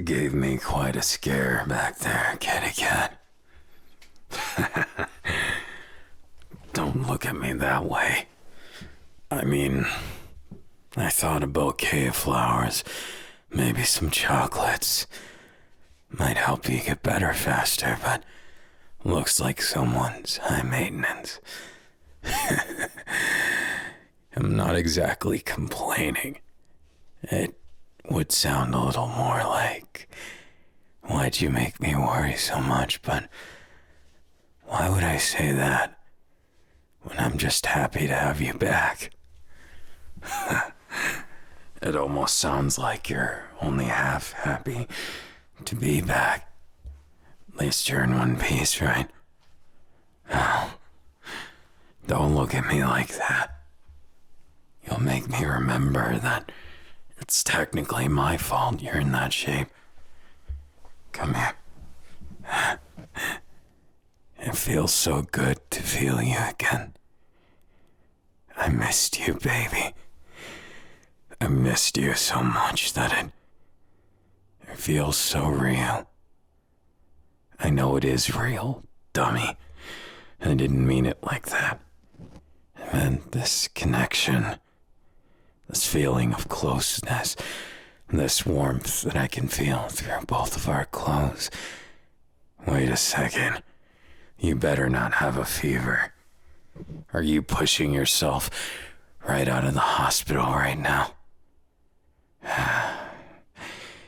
gave me quite a scare back there, kitty cat. Don't look at me that way. I mean, I thought a bouquet of flowers, maybe some chocolates, might help you get better faster, but looks like someone's high maintenance. I'm not exactly complaining. It would sound a little more like, why'd you make me worry so much, but why would I say that when I'm just happy to have you back? It almost sounds like you're only half happy to be back. At least you're in one piece, right? Oh, don't look at me like that. You'll make me remember that it's technically my fault you're in that shape. Come here. It feels so good to feel you again. I missed you, baby. I missed you so much that it feels so real. I know it is real, dummy. I didn't mean it like that. I meant this connection, this feeling of closeness, this warmth that I can feel through both of our clothes. Wait a second. You better not have a fever. Are you pushing yourself right out of the hospital right now?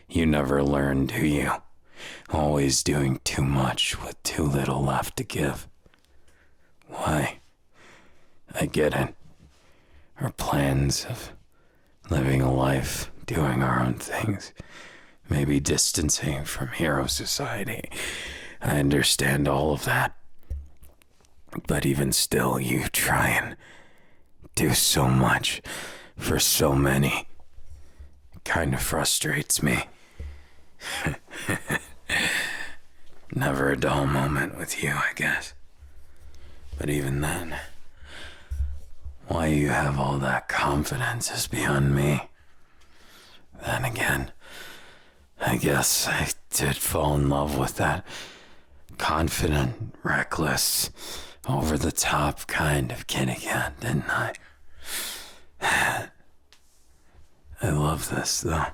You never learn, do you? Always doing too much with too little left to give. Why? I get it. Our plans of living a life, doing our own things, maybe distancing from hero society. I understand all of that. But even still, you try and do so much for so many. It kind of frustrates me. Never a dull moment with you, I guess. But even then, why you have all that confidence is beyond me. Then again, I guess I did fall in love with that confident, reckless, over-the-top kind of kitty cat, didn't I? I love this, though.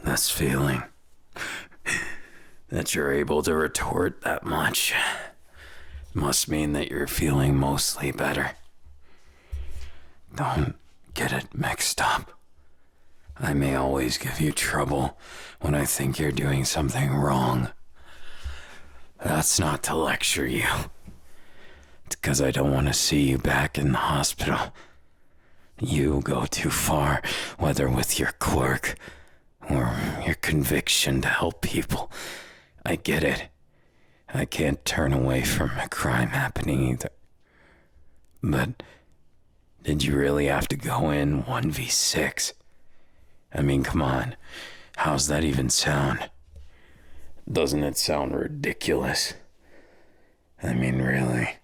This feeling that you're able to retort that much must mean that you're feeling mostly better. Don't get it mixed up. I may always give you trouble when I think you're doing something wrong. That's not to lecture you. It's because I don't want to see you back in the hospital. You go too far, whether with your quirk or your conviction to help people. I get it. I can't turn away from a crime happening either. But did you really have to go in 1v6? I mean, come on. How's that even sound? Doesn't it sound ridiculous? I mean, really?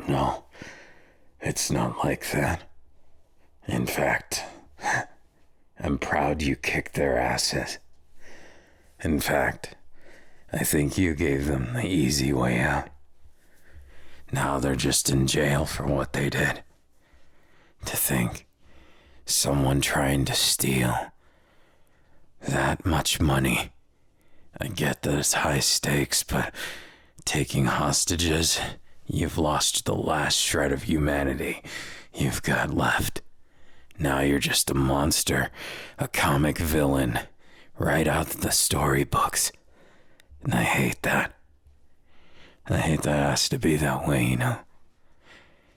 No, it's not like that. In fact, I'm proud you kicked their asses. In fact, I think you gave them the easy way out. Now they're just in jail for what they did. To think, someone trying to steal that much money. I get that it's high stakes, but taking hostages, you've lost the last shred of humanity you've got left. Now you're just a monster, a comic villain, right out of the storybooks. And I hate that. I hate that it has to be that way, you know?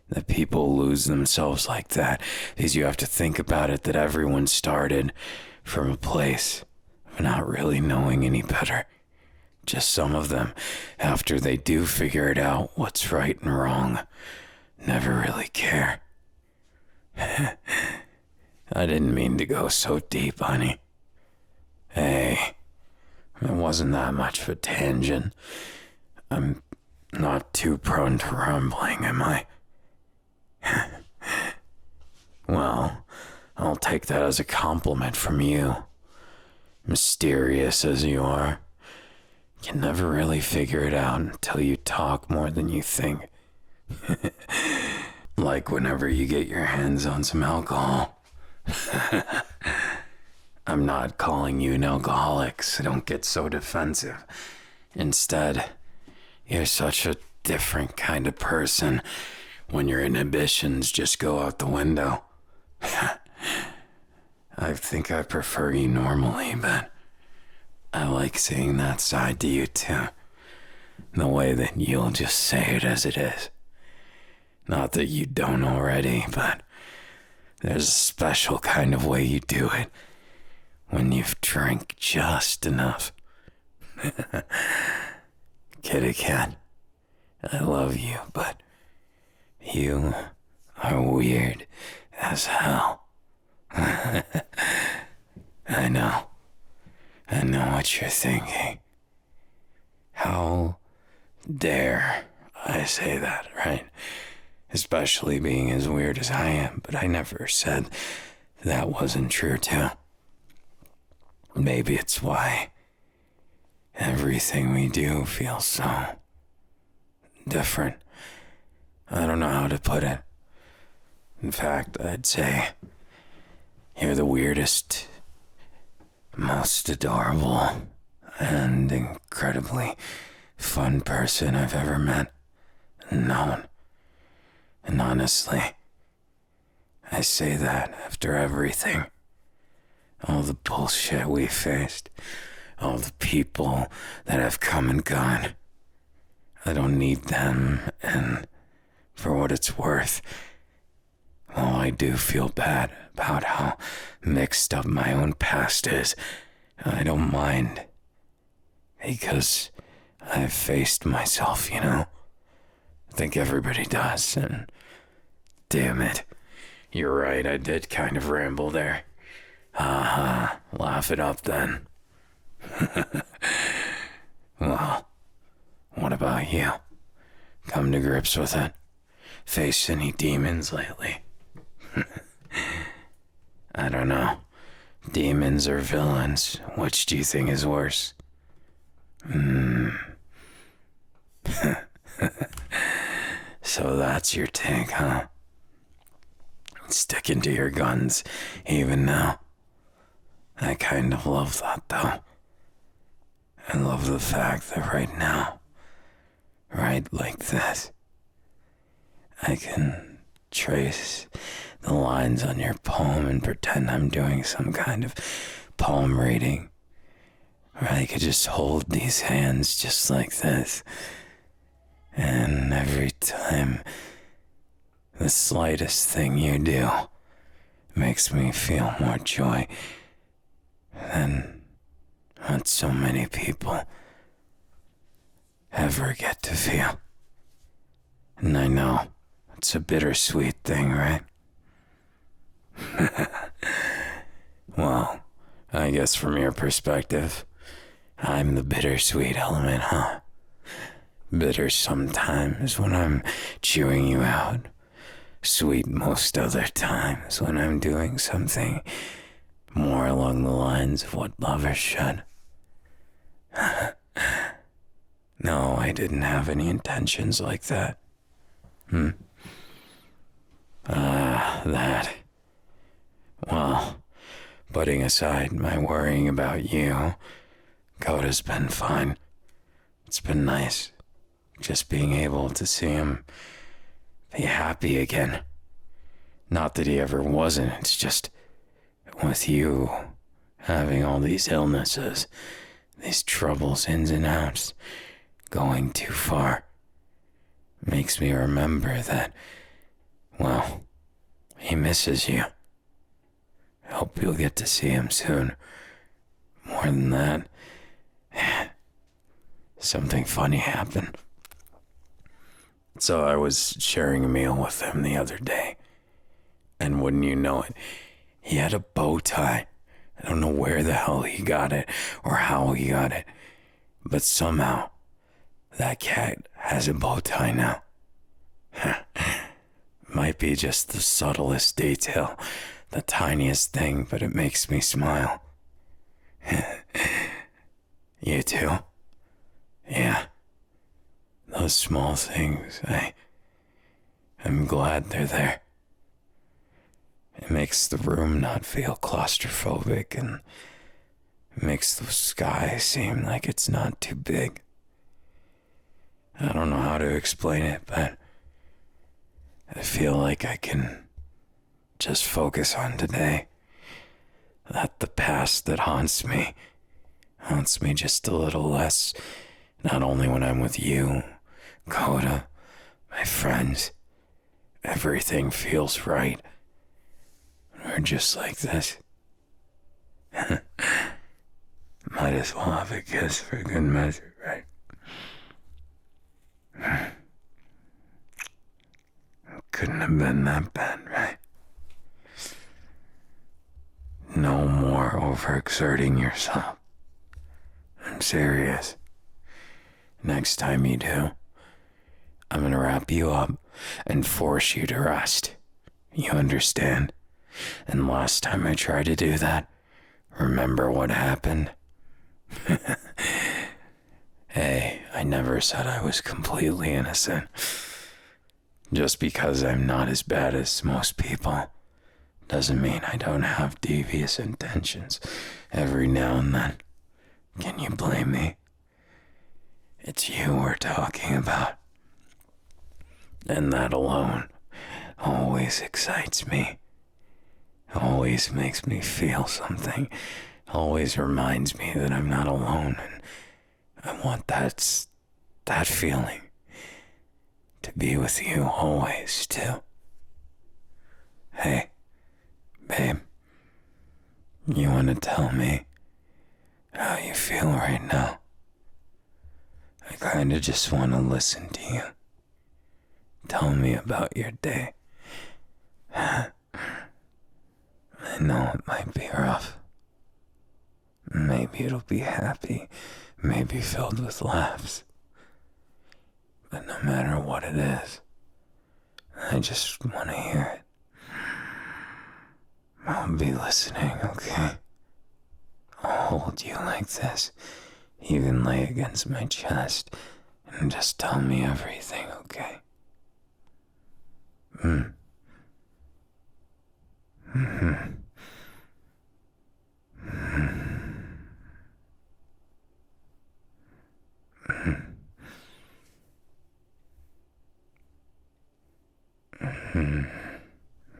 That people lose themselves like that, because you have to think about it that everyone started from a place of not really knowing any better. Just some of them, after they do figure it out what's right and wrong, never really care. I didn't mean to go so deep, honey. Hey, it wasn't that much of a tangent. I'm not too prone to rambling, am I? Well, I'll take that as a compliment from you. Mysterious as you are, you can never really figure it out until you talk more than you think. Like whenever you get your hands on some alcohol. I'm not calling you an alcoholic, so don't get so defensive. Instead, you're such a different kind of person when your inhibitions just go out the window. I think I prefer you normally, but I like seeing that side to you too. The way that you'll just say it as it is. Not that you don't already, but there's a special kind of way you do it when you've drank just enough. Kitty cat, I love you, but you are weird as hell. I know what you're thinking. How dare I say that, right? Especially being as weird as I am, but I never said that wasn't true too. Maybe it's why everything we do feels so different. I don't know how to put it. In fact, I'd say you're the weirdest, most adorable, and incredibly fun person I've ever met and known. And honestly, I say that after everything. All the bullshit we faced, all the people that have come and gone. I don't need them, and for what it's worth, while I do feel bad about how mixed up my own past is, I don't mind. Because I've faced myself, you know? I think everybody does, and damn it. You're right, I did kind of ramble there. Laugh it up then. Well, what about you? Come to grips with it? Faced any demons lately? I don't know. Demons or villains, which do you think is worse? So that's your take, huh? Sticking to your guns, even now. I kind of love that, though. I love the fact that right now, right like this, I can trace the lines on your poem and pretend I'm doing some kind of poem reading. Or I could just hold these hands just like this. And every time, the slightest thing you do makes me feel more joy than what so many people ever get to feel. And I know it's a bittersweet thing, right? Well, I guess from your perspective, I'm the bittersweet element, huh? Bitter sometimes when I'm chewing you out. Sweet most other times when I'm doing something more along the lines of what lovers should. No, I didn't have any intentions like that. That. Well, putting aside my worrying about you, Coda's been fine. It's been nice. Just being able to see him be happy again. Not that he ever wasn't, it's just with you having all these illnesses, these troubles, ins and outs, going too far, makes me remember that, well, he misses you. I hope you'll get to see him soon. More than that, something funny happened. So I was sharing a meal with him the other day, and wouldn't you know it, he had a bow tie. I don't know where the hell he got it or how he got it, but somehow that cat has a bow tie now. Might be just the subtlest detail, the tiniest thing, but it makes me smile. you too? Yeah, those small things, I'm glad they're there. It makes the room not feel claustrophobic, and it makes the sky seem like it's not too big. I don't know how to explain it, but I feel like I can just focus on today. That the past that haunts me just a little less, not only when I'm with you, Coda, my friends. Everything feels right. We're just like this. Might as well have a kiss for good measure, right? Couldn't have been that bad, right? No more overexerting yourself. I'm serious. Next time you do, I'm gonna wrap you up and force you to rest. You understand? And last time I tried to do that, remember what happened? Hey, I never said I was completely innocent. Just because I'm not as bad as most people doesn't mean I don't have devious intentions every now and then. Can you blame me? It's you we're talking about. And that alone always excites me. Always makes me feel something. Always reminds me that I'm not alone, and I want that feeling to be with you always, too. Hey, babe, you want to tell me how you feel right now? I kinda just want to listen to you. Tell me about your day. I know it might be rough. Maybe it'll be happy, maybe filled with laughs. But no matter what it is, I just want to hear it. I'll be listening, okay? I'll hold you like this. You can lay against my chest and just tell me everything, okay?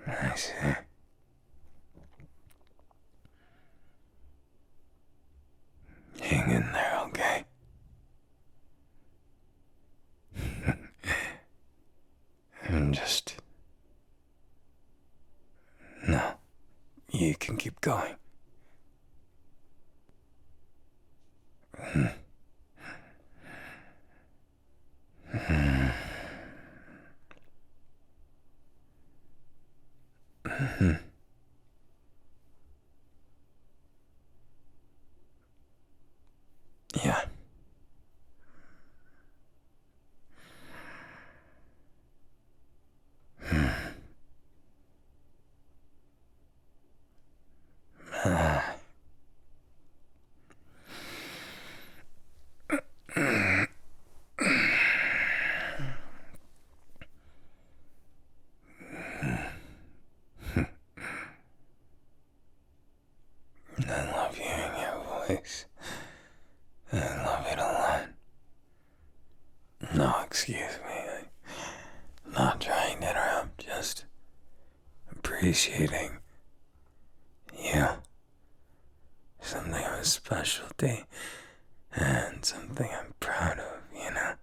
I see. Hang in there, okay? I'm just... No, you can keep going. Yeah. I love hearing your voice. I love it a lot. No, excuse me. I'm not trying to interrupt, just appreciating you. Something of a specialty and something I'm proud of, you know?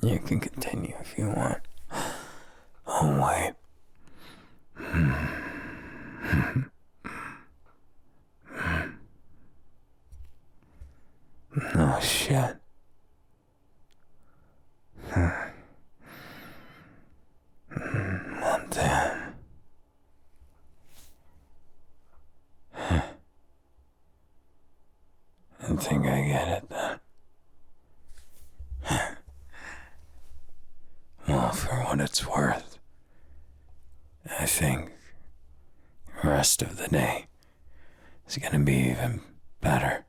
You can continue if you want. Oh, wait. Oh, shit. Well, damn. I think I get it then. Well, for what it's worth, I think the rest of the day is gonna be even better.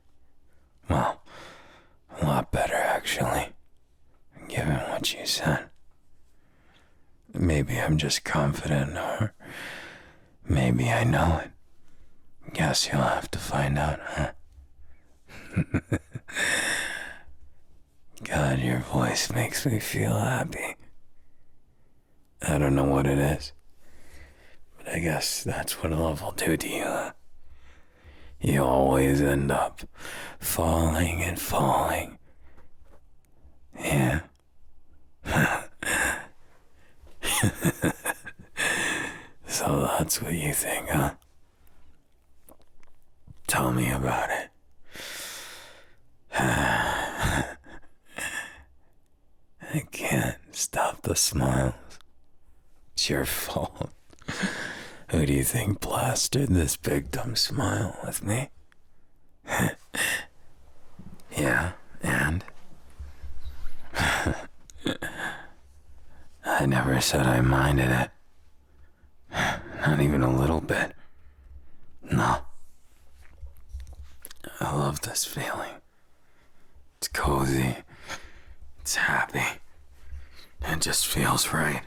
Well, just confident, or maybe I know it. Guess you'll have to find out, huh? God, your voice makes me feel happy. I don't know what it is, but I guess that's what love will do to you, huh? You always end up falling and falling. Yeah. So that's what you think, huh? Tell me about it. I can't stop the smiles. It's your fault. Who do you think plastered this big dumb smile with me? Yeah, and? I never said I minded it. Not even a little bit. No. I love this feeling. It's cozy. It's happy. It just feels right.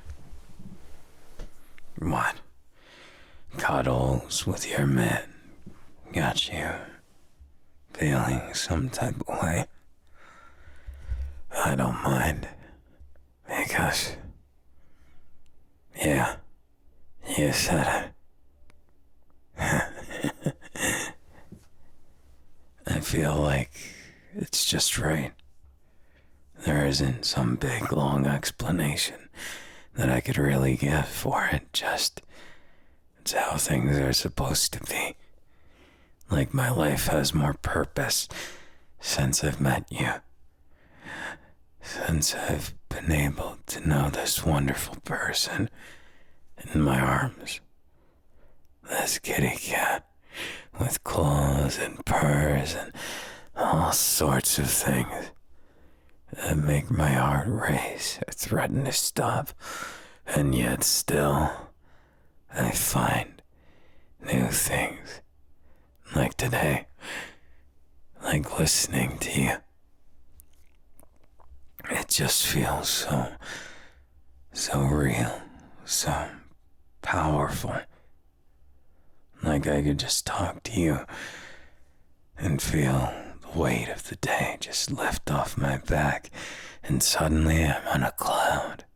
What? Cuddles with your man got you feeling some type of way? I don't mind. Because, yeah, you said it. I feel like it's just right. There isn't some big long explanation that I could really give for it, just it's how things are supposed to be. Like my life has more purpose since I've met you. Since I've been able to know this wonderful person in my arms. This kitty cat with claws and purrs and all sorts of things that make my heart race or threaten to stop, and yet still I find new things. Like today, like listening to you. It just feels so real, so powerful. Like I could just talk to you and feel the weight of the day just lift off my back, and suddenly I'm on a cloud.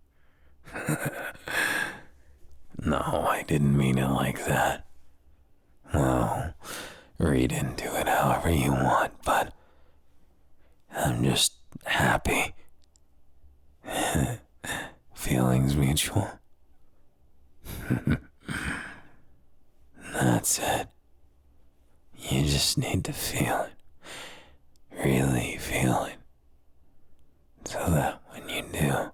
No, I didn't mean it like that. Well, read into it however you want, but I'm just happy. Feelings mutual. That's it. You just need to feel it. Really feel it. So that when you do,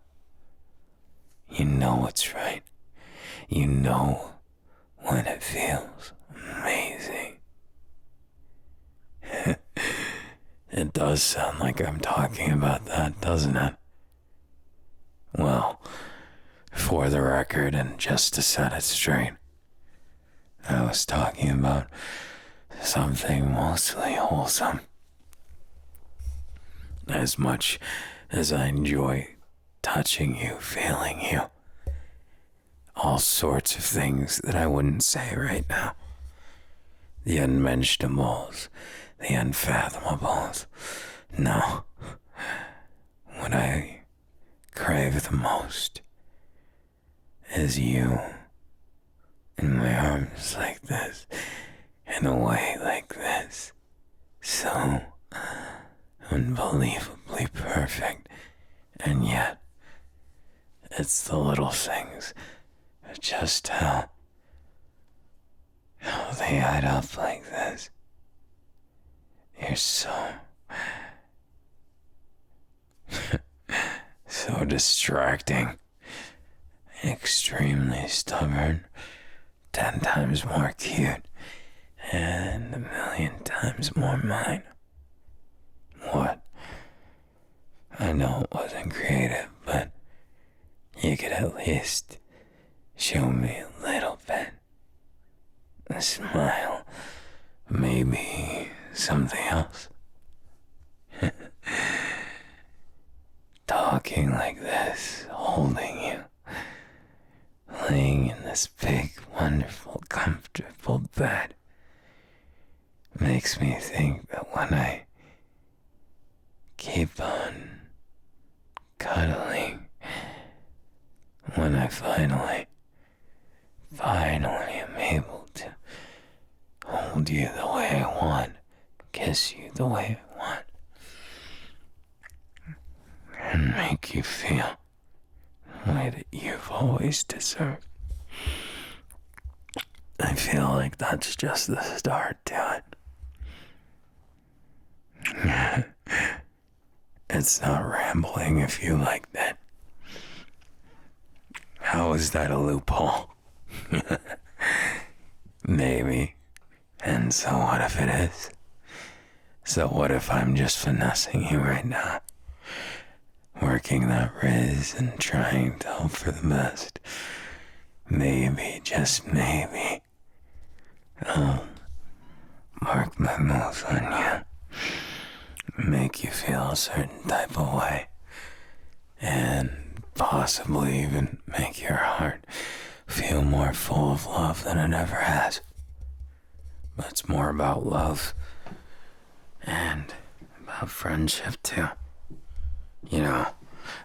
you know what's right. You know when it feels amazing. It does sound like I'm talking about that, doesn't it? Well, for the record, and just to set it straight, I was talking about something mostly wholesome. As much as I enjoy touching you, feeling you, all sorts of things that I wouldn't say right now. The unmentionables, the unfathomables. No. What I crave the most is you in my arms like this, in a way like this. So unbelievably perfect, and yet it's the little things, just how they add up like this. You're so so distracting, extremely stubborn, 10 times more cute, and 1,000,000 times more mine. What? I know it wasn't creative, but you could at least show me a little bit. A smile. Maybe something else. Talking like this, holding you, this big, wonderful, comfortable bed makes me think that when I keep on cuddling, when I finally am able to hold you the way I want, kiss you the way I want, and make you feel the way that you've always deserved. I feel like that's just the start to it. It's not rambling if you like that. How is that a loophole? Maybe. And so what if it is? So what if I'm just finessing you right now? Working that riz and trying to hope for the best. Maybe, just maybe, I'll mark my moves on you. Make you feel a certain type of way. And possibly even make your heart feel more full of love than it ever has. But it's more about love and about friendship too. You know,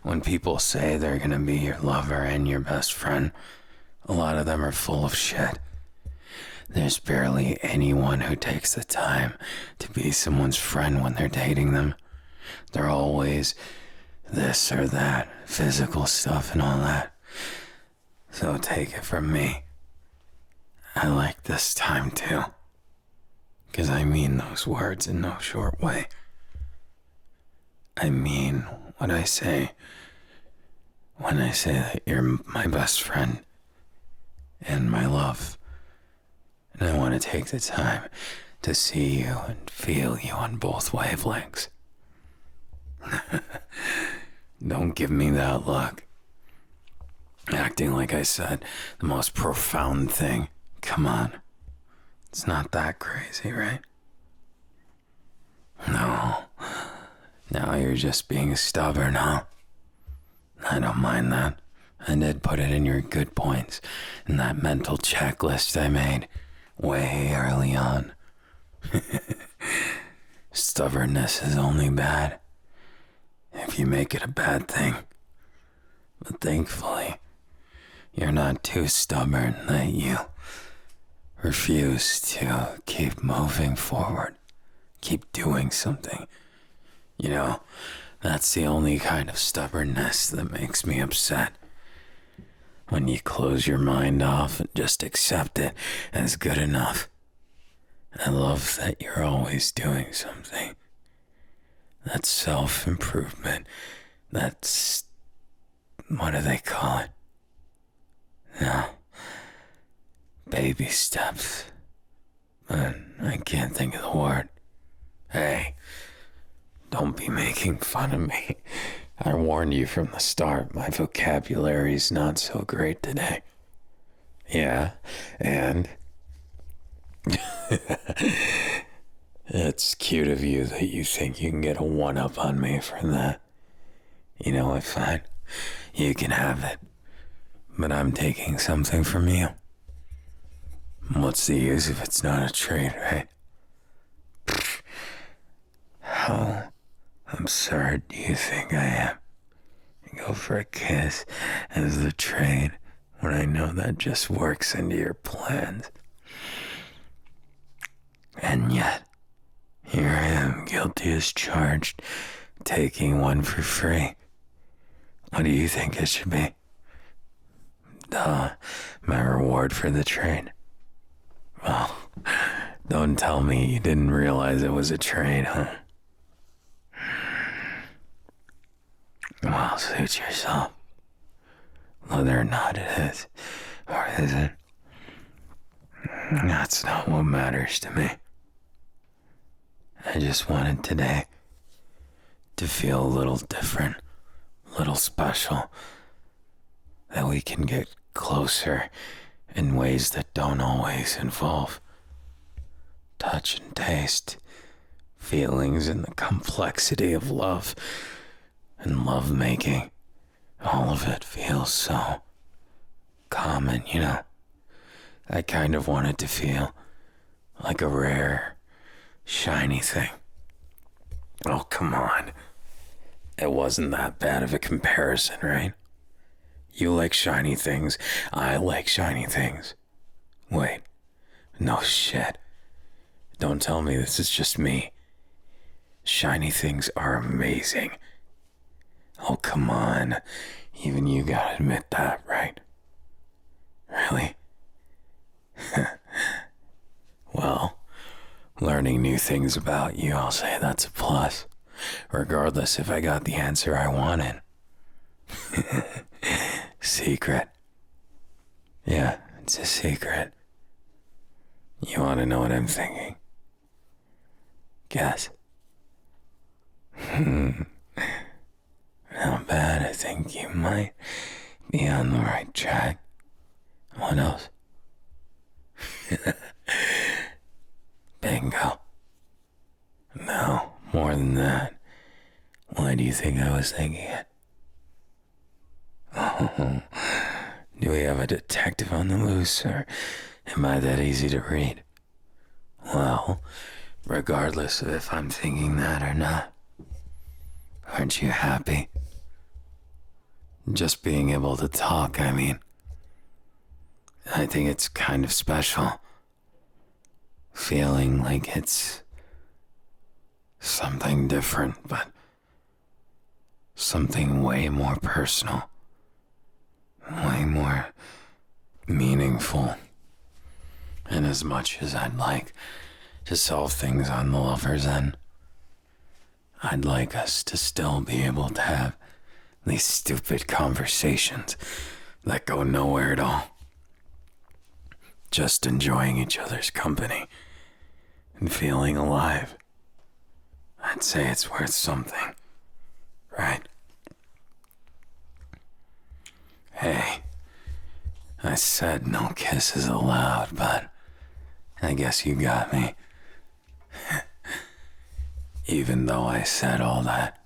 when people say they're gonna be your lover and your best friend, a lot of them are full of shit. There's barely anyone who takes the time to be someone's friend when they're dating them. They're always this or that, physical stuff and all that. So take it from me, I like this time too. 'Cause I mean those words in no short way. I mean what I say when I say that you're my best friend and my love. And I want to take the time to see you and feel you on both wavelengths. Don't give me that look. Acting like I said the most profound thing. Come on. It's not that crazy, right? No. Now you're just being stubborn, huh? I don't mind that. I did put it in your good points in that mental checklist I made way early on. Stubbornness is only bad if you make it a bad thing. But thankfully, you're not too stubborn that you refuse to keep moving forward, keep doing something. You know, that's the only kind of stubbornness that makes me upset. When you close your mind off and just accept it as good enough. I love that you're always doing something. That's self-improvement. That's... what do they call it? No. Baby steps. But I can't think of the word. Hey, don't be making fun of me. I warned you from the start, my vocabulary's not so great today. Yeah, and... It's cute of you that you think you can get a one-up on me for that. You know what, fine. You can have it. But I'm taking something from you. What's the use if it's not a trade, right? How absurd do you think I am? You go for a kiss as the trade when I know that just works into your plans. And yet, here I am, guilty as charged, taking one for free. What do you think it should be? My reward for the trade. Well, don't tell me you didn't realize it was a trade, huh? Well, suit yourself. Whether or not it is, or isn't, that's not what matters to me. I just wanted today to feel a little different, a little special, that we can get closer in ways that don't always involve touch and taste, feelings and the complexity of love and lovemaking. All of it feels so common, you know. I kind of want it to feel like a rare, shiny thing. Oh, come on. It wasn't that bad of a comparison, right? You like shiny things. I like shiny things. Wait. No shit. Don't tell me this is just me. Shiny things are amazing. Oh, come on. Even you gotta admit that, right? Really? Well, learning new things about you, I'll say that's a plus. Regardless if I got the answer I wanted. Secret. Yeah, it's a secret. You want to know what I'm thinking? Guess. Not bad. I think you might be on the right track. What else? Bingo. No, more than that. Why do you think I was thinking it? Oh, do we have a detective on the loose, or am I that easy to read? Well, regardless of if I'm thinking that or not, aren't you happy? Just being able to talk, I mean. I think it's kind of special. Feeling like it's something different, but something way more personal. Way more meaningful. And as much as I'd like to solve things on the lover's end, I'd like us to still be able to have these stupid conversations that go nowhere at all. Just enjoying each other's company and feeling alive. I'd say it's worth something, right? Hey, I said no kisses allowed, but I guess you got me. Even though I said all that,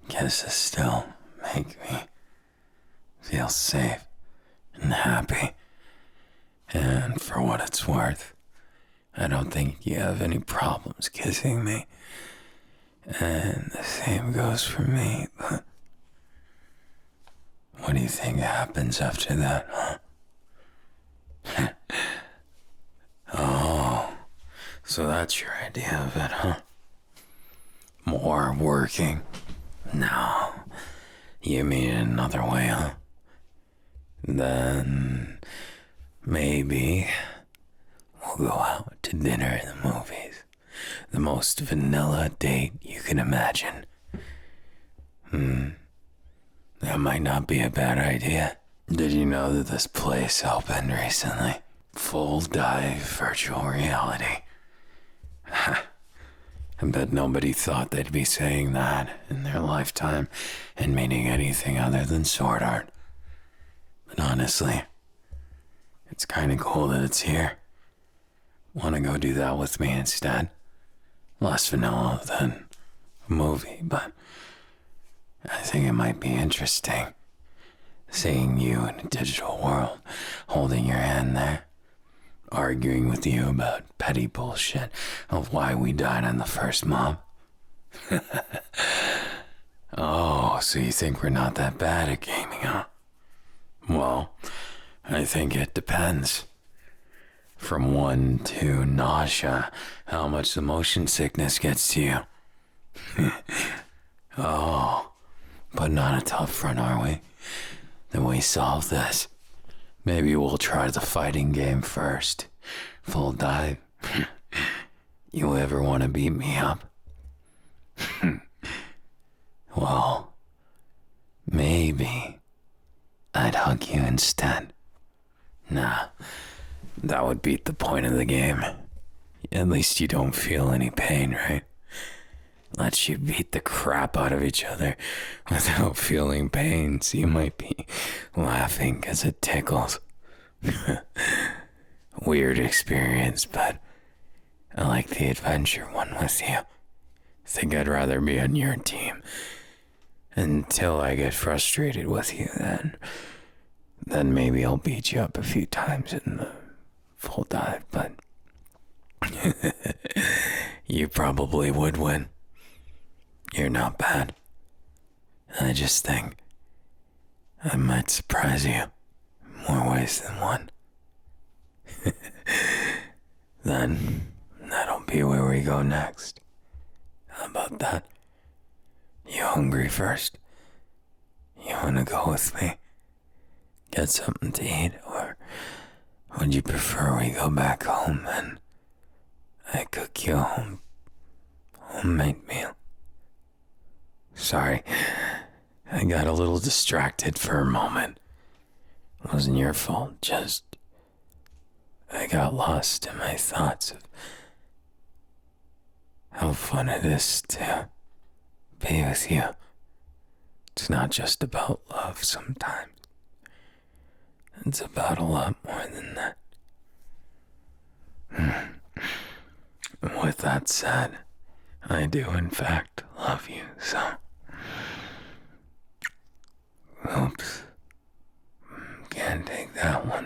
kisses still make me feel safe and happy. And for what it's worth, I don't think you have any problems kissing me. And the same goes for me, but what do you think happens after that, huh? Oh, so that's your idea of it, huh? More working? No, you mean it another way, huh? Then maybe we'll go out to dinner and the movies. The most vanilla date you can imagine. That might not be a bad idea. Did you know that this place opened recently? Full dive virtual reality. I bet nobody thought they'd be saying that in their lifetime and meaning anything other than sword art. But honestly, it's kind of cool that it's here. Want to go do that with me instead? Less vanilla than a movie, but I think it might be interesting. Seeing you in a digital world, holding your hand there, arguing with you about petty bullshit of why we died on the first mob. Oh, so you think we're not that bad at gaming, huh? Well, I think it depends. From 1 to nausea, how much the motion sickness gets to you. Oh, putting on a tough front, are we? Then we solve this. Maybe we'll try the fighting game first. Full dive. You ever want to beat me up? Well, maybe I'd hug you instead. Nah, that would beat the point of the game. At least you don't feel any pain, right? Lets you beat the crap out of each other without feeling pain, so you might be laughing because it tickles. Weird experience, but I like the adventure one with you. Think I'd rather be on your team until I get frustrated with you then maybe I'll beat you up a few times in the full dive, but you probably would win. You're not bad. I just think I might surprise you more ways than one. Then that'll be where we go next. How about that? You hungry first? You wanna go with me? Get something to eat, or would you prefer we go back home and I cook you a homemade meal? Sorry, I got a little distracted for a moment. It wasn't your fault, just I got lost in my thoughts of how fun it is to be with you. It's not just about love sometimes. It's about a lot more than that. With that said, I do in fact love you, so... Oops. Can't take that one.